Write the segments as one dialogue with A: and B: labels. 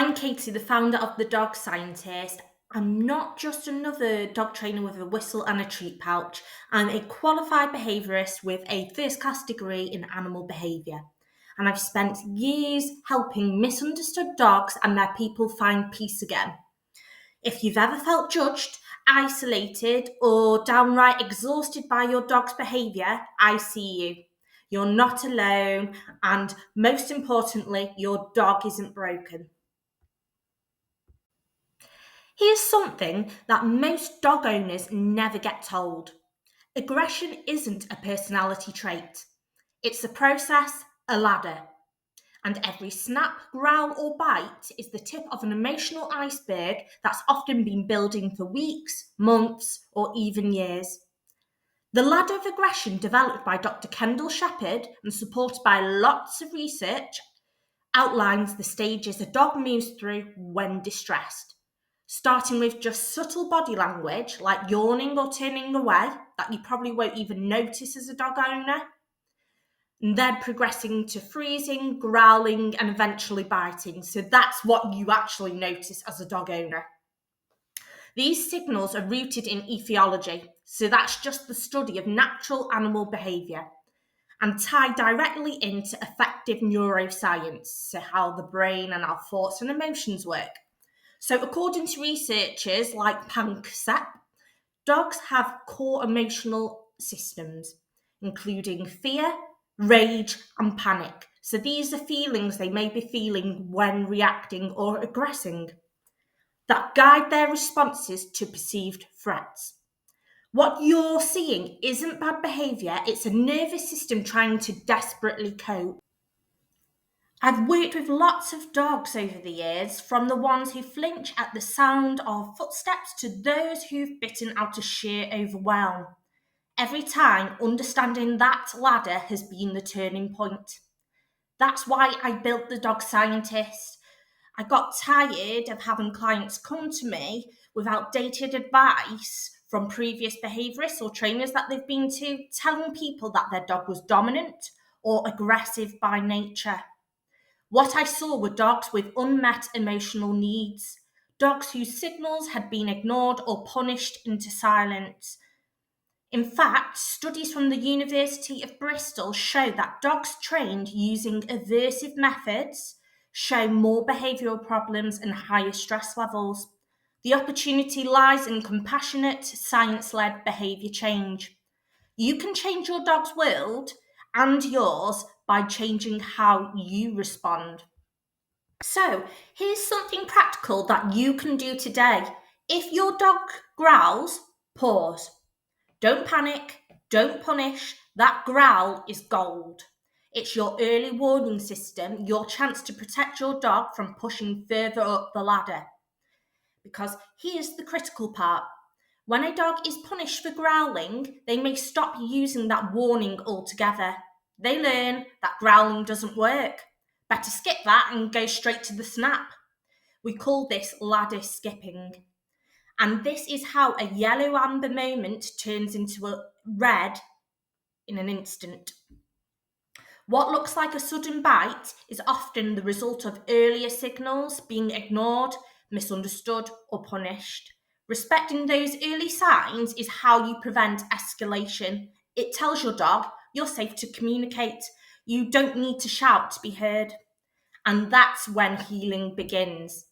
A: I'm Katie, the founder of The Dog Scientist. I'm not just another dog trainer with a whistle and a treat pouch. I'm a qualified behaviourist with a first class degree in animal behaviour. And I've spent years helping misunderstood dogs and their people find peace again. If you've ever felt judged, isolated, or downright exhausted by your dog's behaviour, I see you. You're not alone, and most importantly, your dog isn't broken. Here's something that most dog owners never get told. Aggression isn't a personality trait. It's a process, a ladder. And every snap, growl, or bite is the tip of an emotional iceberg that's often been building for weeks, months, or even years. The ladder of aggression, developed by Dr. Kendall Shepherd and supported by lots of research, outlines the stages a dog moves through when distressed. Starting with just subtle body language like yawning or turning away that you probably won't even notice as a dog owner, and then progressing to freezing, growling, and eventually biting. So that's what you actually notice as a dog owner. These signals are rooted in etiology, so that's just the study of natural animal behaviour, and tied directly into effective neuroscience, so how the brain and our thoughts and emotions work. So according to researchers like Panksepp, dogs have core emotional systems, including fear, rage, and panic. So these are feelings they may be feeling when reacting or aggressing that guide their responses to perceived threats. What you're seeing isn't bad behaviour, it's a nervous system trying to desperately cope. I've worked with lots of dogs over the years, from the ones who flinch at the sound of footsteps to those who've bitten out of sheer overwhelm. Every time, understanding that ladder has been the turning point. That's why I built The Dog Scientist. I got tired of having clients come to me with outdated advice from previous behaviourists or trainers that they've been to, telling people that their dog was dominant or aggressive by nature. What I saw were dogs with unmet emotional needs, dogs whose signals had been ignored or punished into silence. In fact, studies from the University of Bristol show that dogs trained using aversive methods show more behavioural problems and higher stress levels. The opportunity lies in compassionate, science-led behaviour change. You can change your dog's world and yours by changing how you respond. So, here's something practical that you can do today. If your dog growls, pause. Don't panic, don't punish. That growl is gold. It's your early warning system, your chance to protect your dog from pushing further up the ladder. Because here's the critical part. When a dog is punished for growling, they may stop using that warning altogether. They learn that growling doesn't work. Better skip that and go straight to the snap. We call this ladder skipping. And this is how a yellow amber moment turns into a red in an instant. What looks like a sudden bite is often the result of earlier signals being ignored, misunderstood, or punished. Respecting those early signs is how you prevent escalation. It tells your dog you're safe to communicate. You don't need to shout to be heard. And that's when healing begins.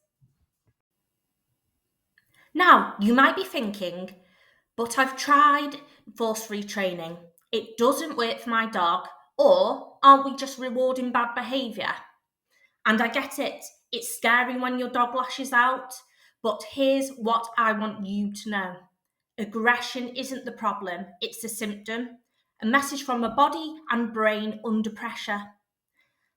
A: Now, you might be thinking, but I've tried force-free training. It doesn't work for my dog. Or aren't we just rewarding bad behaviour? And I get it. It's scary when your dog lashes out. But here's what I want you to know. Aggression isn't the problem. It's a symptom. A message from a body and brain under pressure.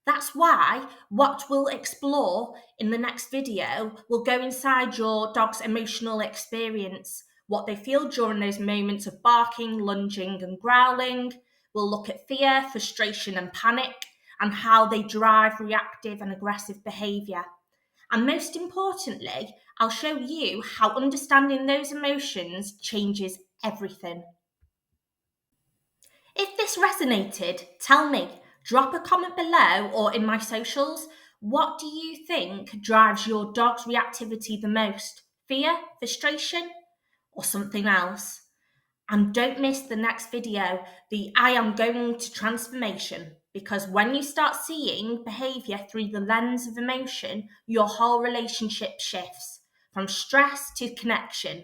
A: That's why what we'll explore in the next video will go inside your dog's emotional experience, what they feel during those moments of barking, lunging, and growling. We'll look at fear, frustration, and panic, and how they drive reactive and aggressive behaviour. And most importantly, I'll show you how understanding those emotions changes everything. If this resonated, tell me. Drop a comment below or in my socials. What do you think drives your dog's reactivity the most? Fear, frustration, or something else? And don't miss the next video, the I am going to transformation, because when you start seeing behaviour through the lens of emotion, your whole relationship shifts from stress to connection.